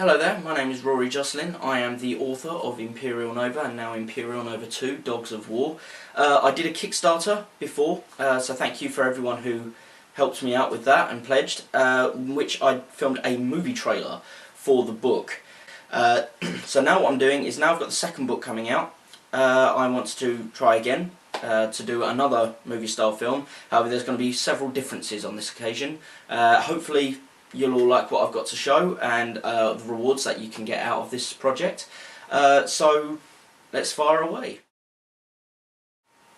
Hello there, my name is Rory Jocelyn. I am the author of Imperial Nova and now Imperial Nova 2, Dogs of War. I did a Kickstarter before, so thank you for everyone who helped me out with that and pledged, which I filmed a movie trailer for the book. So now what I'm doing is, now I've got the second book coming out, I want to try again to do another movie style film. However, there's going to be several differences on this occasion. Hopefully you'll all like what I've got to show and the rewards that you can get out of this project. So let's fire away.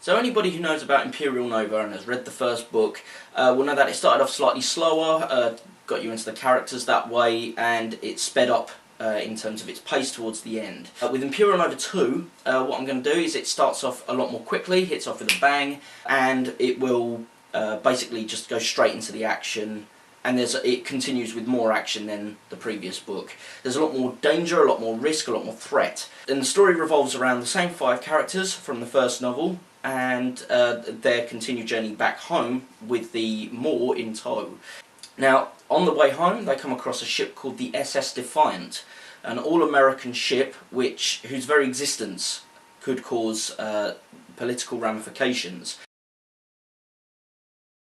So anybody who knows about Imperial Nova and has read the first book will know that it started off slightly slower, got you into the characters that way, and it sped up in terms of its pace towards the end. With Imperial Nova 2, what I'm going to do is it starts off a lot more quickly, hits off with a bang, and it will basically just go straight into the action. And it continues with more action than the previous book. There's a lot more danger, a lot more risk, a lot more threat. And the story revolves around the same 5 characters from the first novel and their continued journey back home with the Moor in tow. Now, on the way home, they come across a ship called the SS Defiant, an all-American ship whose very existence could cause political ramifications.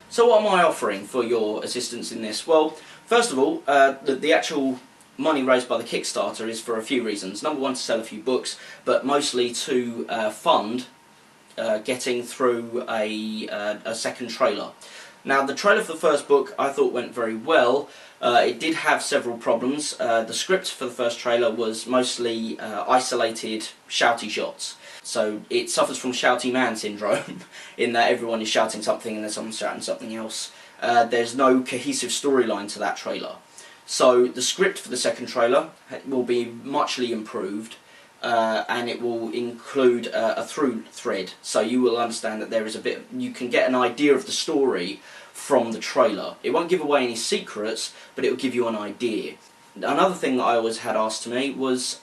So what am I offering for your assistance in this? Well, first of all, the actual money raised by the Kickstarter is for a few reasons. Number one, to sell a few books, but mostly to fund getting through a second trailer. Now, the trailer for the first book I thought went very well. It did have several problems. The script for the first trailer was mostly isolated, shouty shots. So it suffers from shouty man syndrome, in that everyone is shouting something and then someone's shouting something else. There's no cohesive storyline to that trailer. So the script for the second trailer will be muchly improved, and it will include a through thread. So you will understand that there is you can get an idea of the story from the trailer. It won't give away any secrets, but it will give you an idea. Another thing that I always had asked to me was,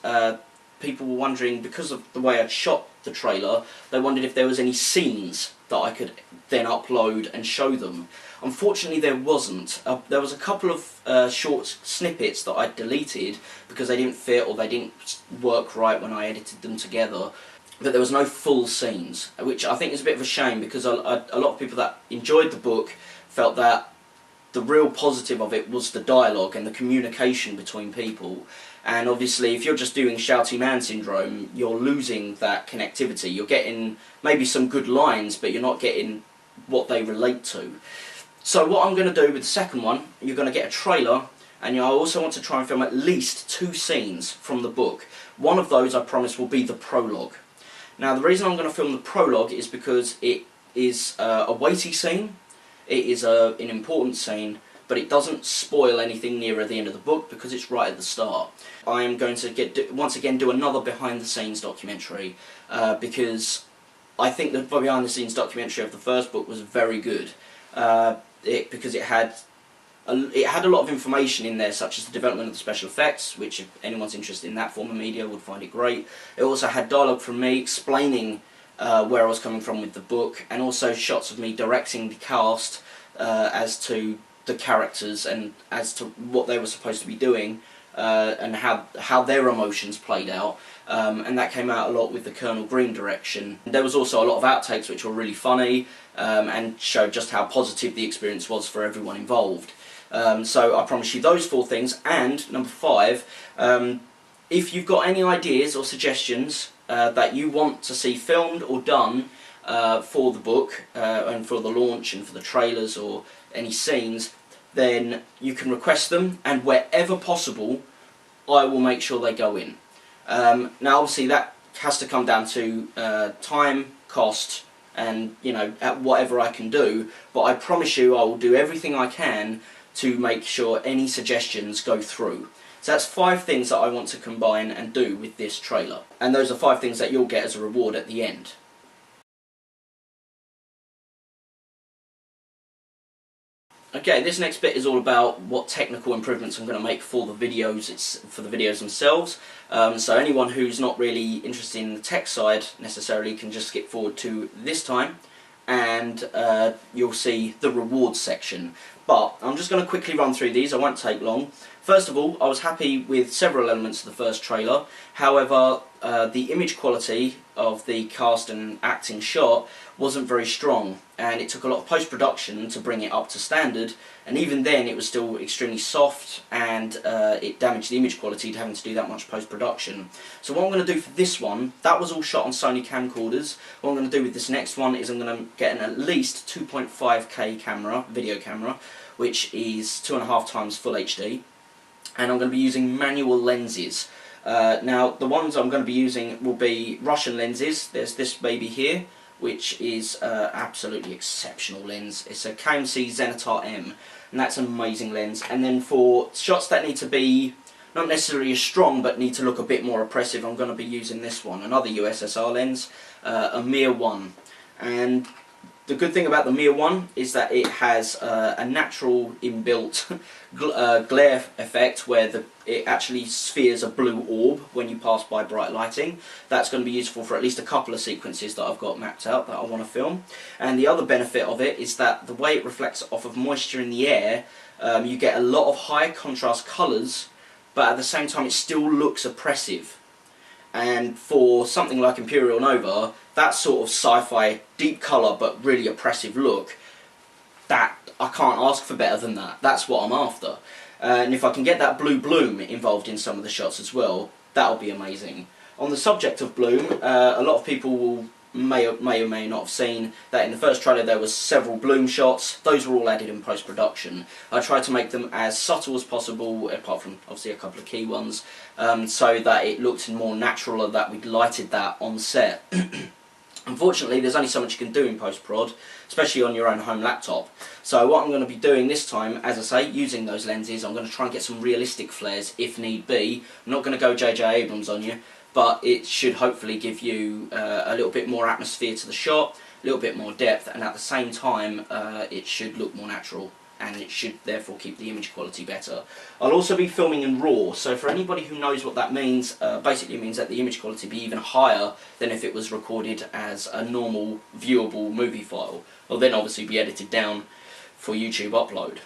people were wondering, because of the way I'd shot the trailer, they wondered if there was any scenes that I could then upload and show them. Unfortunately there wasn't. There was a couple of short snippets that I deleted because they didn't fit or they didn't work right when I edited them together. But there was no full scenes, which I think is a bit of a shame, because a lot of people that enjoyed the book felt that the real positive of it was the dialogue and the communication between people. And obviously, if you're just doing shouty man syndrome, you're losing that connectivity. You're getting maybe some good lines, but you're not getting what they relate to. So what I'm going to do with the second one, you're going to get a trailer, and I also want to try and film at least 2 scenes from the book. One of those, I promise, will be the prologue. Now, the reason I'm going to film the prologue is because it is a weighty scene. It is an important scene, but it doesn't spoil anything nearer the end of the book because it's right at the start. I am going to once again do another behind the scenes documentary, because I think the behind the scenes documentary of the first book was very good, because it had a lot of information in there, such as the development of the special effects, which if anyone's interested in that form of media would find it great. It also had dialogue from me explaining where I was coming from with the book, and also shots of me directing the cast as to the characters and as to what they were supposed to be doing, and how their emotions played out, and that came out a lot with the Colonel Green direction. There was also a lot of outtakes which were really funny, and showed just how positive the experience was for everyone involved. So I promise you those 4 things, and number 5, if you've got any ideas or suggestions that you want to see filmed or done for the book, and for the launch and for the trailers or any scenes, then you can request them, and wherever possible I will make sure they go in. Now obviously that has to come down to time, cost, and at whatever I can do, but I promise you I will do everything I can to make sure any suggestions go through. So that's 5 things that I want to combine and do with this trailer, and those are 5 things that you'll get as a reward at the end. Okay, this next bit is all about what technical improvements I'm going to make for the videos themselves. So anyone who's not really interested in the tech side necessarily can just skip forward to this time, and you'll see the rewards section. But I'm just going to quickly run through these, I won't take long. First of all, I was happy with several elements of the first trailer. However, the image quality of the cast and acting shot wasn't very strong, and it took a lot of post-production to bring it up to standard, and even then it was still extremely soft, and it damaged the image quality having to do that much post-production. So what I'm going to do for this one, that was all shot on Sony camcorders. What I'm going to do with this next one is I'm going to get an at least 2.5K camera, video camera, which is 2.5 times full HD, and I'm going to be using manual lenses. Now the ones I'm going to be using will be Russian lenses. There's this baby here, which is absolutely exceptional lens. It's a KMC Zenitar M, and that's an amazing lens. And then for shots that need to be not necessarily as strong but need to look a bit more oppressive, I'm going to be using this one, another USSR lens, a Mir 1. And the good thing about the Mir 1 is that it has a natural inbuilt glare effect where it actually spheres a blue orb when you pass by bright lighting. That's going to be useful for at least a couple of sequences that I've got mapped out that I want to film. And the other benefit of it is that the way it reflects off of moisture in the air, you get a lot of high contrast colours, but at the same time it still looks oppressive. And for something like Imperial Nova, that sort of sci-fi deep colour but really oppressive look, that I can't ask for better than that. That's what I'm after. And if I can get that blue bloom involved in some of the shots as well, that'll be amazing. On the subject of bloom, a lot of people may or may not have seen that in the first trailer there was several bloom shots. Those were all added in post-production. I tried to make them as subtle as possible, apart from obviously a couple of key ones, so that it looked more natural and that we'd lighted that on set. Unfortunately, there's only so much you can do in post-prod, especially on your own home laptop. So what I'm going to be doing this time, as I say, using those lenses, I'm going to try and get some realistic flares if need be. I'm not going to go J.J. Abrams on you, but it should hopefully give you a little bit more atmosphere to the shot, a little bit more depth, and at the same time it should look more natural, and it should therefore keep the image quality better. I'll also be filming in RAW, so for anybody who knows what that means, basically it means that the image quality be even higher than if it was recorded as a normal viewable movie file. It'll then obviously be edited down for YouTube upload.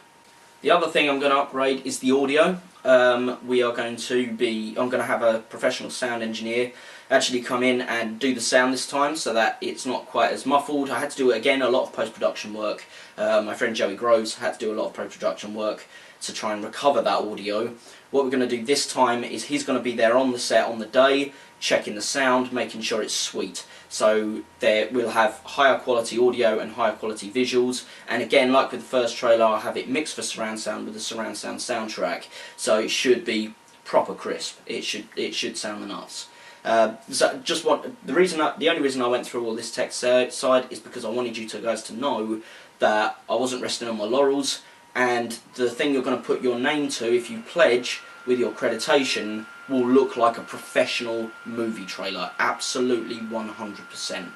The other thing I'm going to upgrade is the audio. I'm going to have a professional sound engineer actually come in and do the sound this time so that it's not quite as muffled. I had to do, again, a lot of post-production work. My friend Joey Groves had to do a lot of post-production work to try and recover that audio. What we're going to do this time is he's going to be there on the set on the day, checking the sound, making sure it's sweet. So we'll have higher quality audio and higher quality visuals, and again, like with the first trailer, I'll have it mixed for surround sound with the surround sound soundtrack, so it should be proper crisp. It should sound nuts. So the only reason I went through all this tech side is because I wanted you guys to know that I wasn't resting on my laurels, and the thing you're going to put your name to if you pledge with your accreditation will look like a professional movie trailer, absolutely 100%.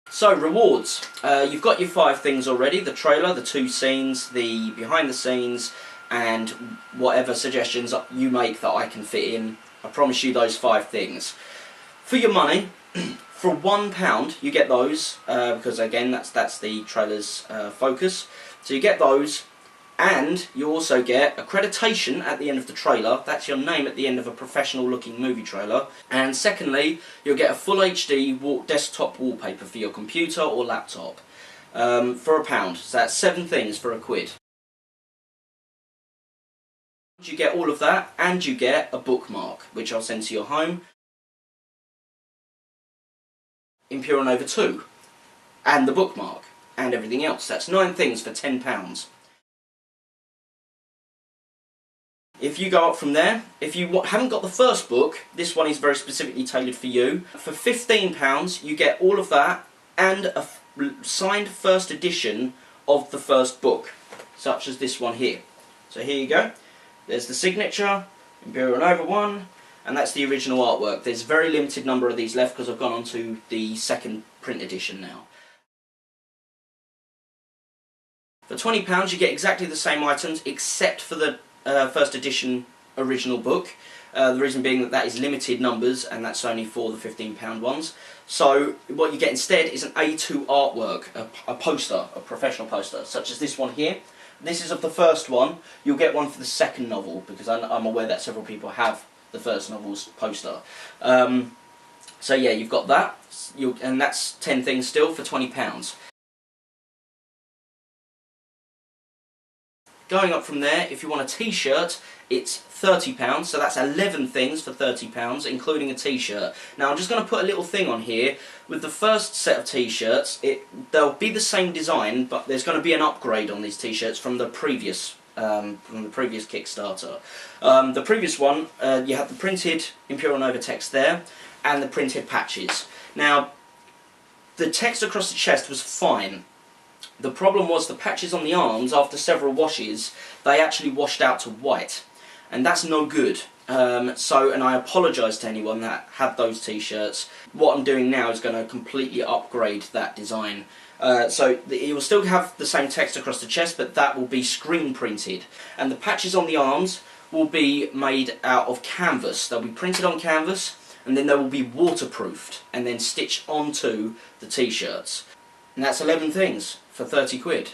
So, rewards. You've got your 5 things already: the trailer, the 2 scenes, the behind the scenes, and whatever suggestions you make that I can fit in. I promise you those 5 things. For your money, for £1 you get those, because again that's the trailer's focus. So you get those, and you also get accreditation at the end of the trailer. That's your name at the end of a professional looking movie trailer. And secondly, you'll get a full HD desktop wallpaper for your computer or laptop for £1. So that's 7 things for £1. You get all of that, and you get a bookmark, which I'll send to your home. Imperial Nova 2, and the bookmark, and everything else. That's 9 things for £10. If you go up from there, if you haven't got the first book, this one is very specifically tailored for you. For £15 you get all of that and a signed first edition of the first book, such as this one here. So here you go. There's the signature, Imperial Nova 1, and that's the original artwork. There's a very limited number of these left because I've gone on to the second print edition now. For £20 you get exactly the same items except for the first edition original book. The reason being that is limited numbers, and that's only for the £15 ones. So what you get instead is an A2 artwork, a poster, a professional poster, such as this one here, This is of the first one. You'll get one for the second novel, because I'm aware that several people have the first novel's poster. So yeah, you've got that, and that's 10 things still for £20. Going up from there, if you want a t-shirt, it's £30, so that's 11 things for £30, including a t-shirt. Now I'm just going to put a little thing on here. With the first set of t-shirts, they'll be the same design, but there's going to be an upgrade on these t-shirts from the previous Kickstarter. The previous one, you had the printed Imperial Nova text there, and the printed patches. Now, the text across the chest was fine. The problem was the patches on the arms, after several washes, they actually washed out to white. And that's no good. And I apologise to anyone that had those t-shirts. What I'm doing now is going to completely upgrade that design. You will still have the same text across the chest, but that will be screen printed. And the patches on the arms will be made out of canvas. They'll be printed on canvas, and then they will be waterproofed, and then stitched onto the t-shirts. And that's 11 things for 30 quid.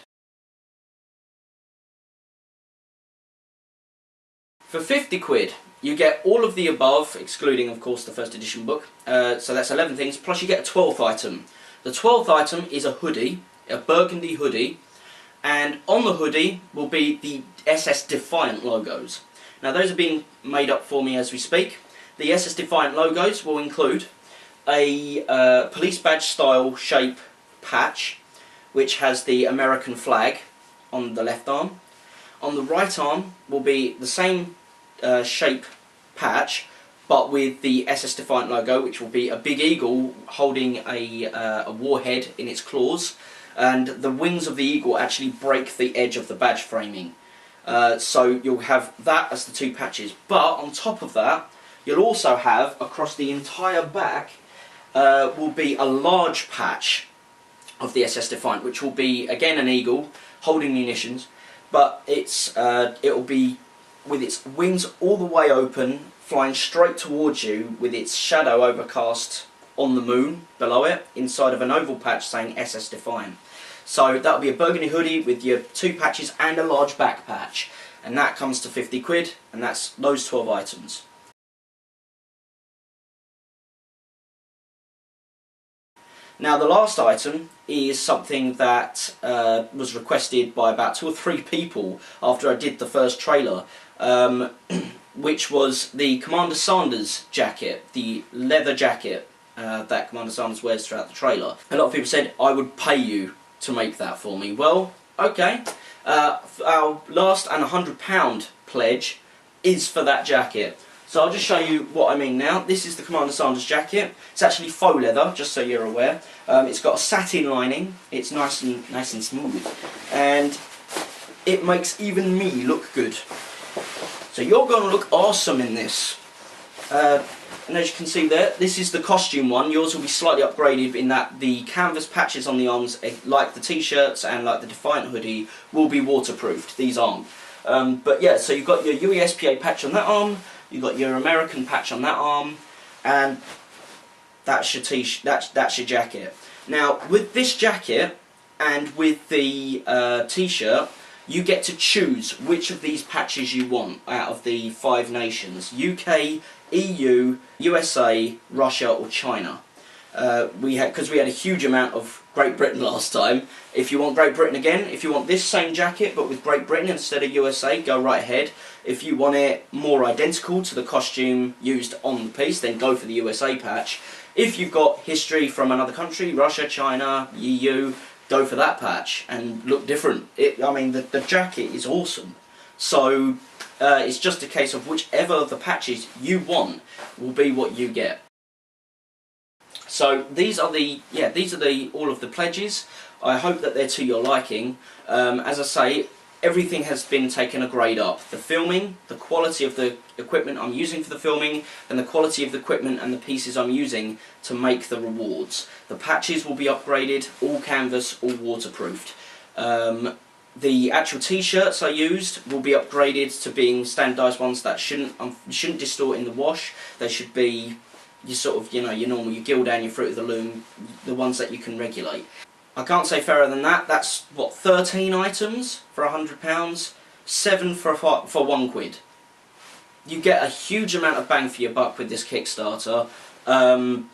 For 50 quid, you get all of the above, excluding, of course, the first edition book. So that's 11 things, plus you get a 12th item. The 12th item is a hoodie, a burgundy hoodie, and on the hoodie will be the SS Defiant logos. Now those are being made up for me as we speak. The SS Defiant logos will include a police badge style shape patch, which has the American flag on the left arm. On the right arm will be the same shape patch, but with the SS Defiant logo, which will be a big eagle holding a warhead in its claws, and the wings of the eagle actually break the edge of the badge framing. So you'll have that as the two patches, but on top of that, you'll also have, across the entire back, will be a large patch of the SS Defiant, which will be again an eagle holding munitions, but it'll be with its wings all the way open, flying straight towards you with its shadow overcast on the moon below it, inside of an oval patch saying SS Defiant. So that'll be a burgundy hoodie with your two patches and a large back patch, and that comes to 50 quid, and that's those 12 items. Now the last item is something that was requested by about 2 or 3 people after I did the first trailer, which was the Commander Sanders jacket, the leather jacket that Commander Sanders wears throughout the trailer. A lot of people said, I would pay you to make that for me. Well, okay, our last and £100 pledge is for that jacket. So I'll just show you what I mean now. This is the Commander Sanders jacket. It's actually faux leather, just so you're aware. It's got a satin lining. It's nice and smooth, and it makes even me look good. So you're going to look awesome in this. And as you can see there, this is the costume one. Yours will be slightly upgraded in that the canvas patches on the arms, like the t-shirts and like the Defiant hoodie, will be waterproofed. These aren't. But yeah, so you've got your UESPA patch on that arm. You've got your American patch on that arm, and that's your that's your jacket. Now, with this jacket and with the t-shirt, you get to choose which of these patches you want out of the 5 nations: UK, EU, USA, Russia, or China. Because we had a huge amount of Great Britain last time. If you want Great Britain again, if you want this same jacket but with Great Britain instead of USA, go right ahead. If you want it more identical to the costume used on the piece, then go for the USA patch. If you've got history from another country, Russia, China, EU, go for that patch and look different. I mean, the jacket is awesome. So it's just a case of whichever of the patches you want will be what you get. So these are all of the pledges. I hope that they're to your liking. As I say, everything has been taken a grade up. The filming, the quality of the equipment I'm using for the filming, and the quality of the equipment and the pieces I'm using to make the rewards. The patches will be upgraded, all canvas, all waterproofed. The actual t-shirts I used will be upgraded to being standardised ones that shouldn't distort in the wash. They should be your sort of, your normal, your Gildan, your Fruit of the Loom, the ones that you can regulate. I can't say fairer than that. That's, what, 13 items for £100? 7 for £1. You get a huge amount of bang for your buck with this Kickstarter. And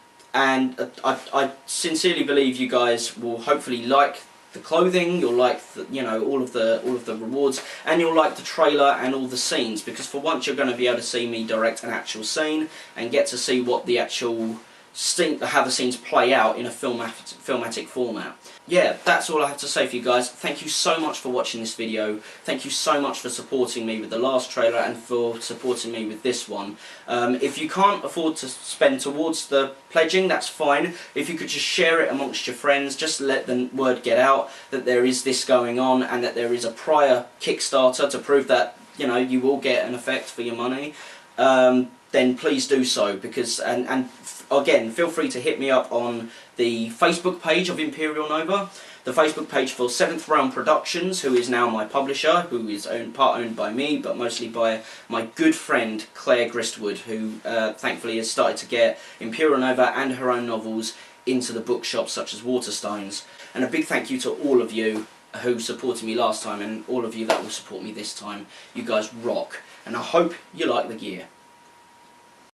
I sincerely believe you guys will hopefully like the clothing, you'll like the, you know, all of the rewards, and you'll like the trailer and all the scenes, because for once you're going to be able to see me direct an actual scene and get to see what the actual how the scenes play out in a filmatic format. Yeah, that's all I have to say for you guys. Thank you so much for watching this video. Thank you so much for supporting me with the last trailer and for supporting me with this one. If you can't afford to spend towards the pledging, that's fine. If you could just share it amongst your friends, just let the word get out that there is this going on and that there is a prior Kickstarter to prove that, you know, you will get an effect for your money. Then please do so, because and again, feel free to hit me up on the Facebook page of Imperial Nova, the Facebook page for 7th Realm Productions, who is now my publisher, who is part owned by me, but mostly by my good friend Claire Gristwood, who thankfully has started to get Imperial Nova and her own novels into the bookshops such as Waterstones. And a big thank you to all of you who supported me last time, and all of you that will support me this time. You guys rock, and I hope you like the gear.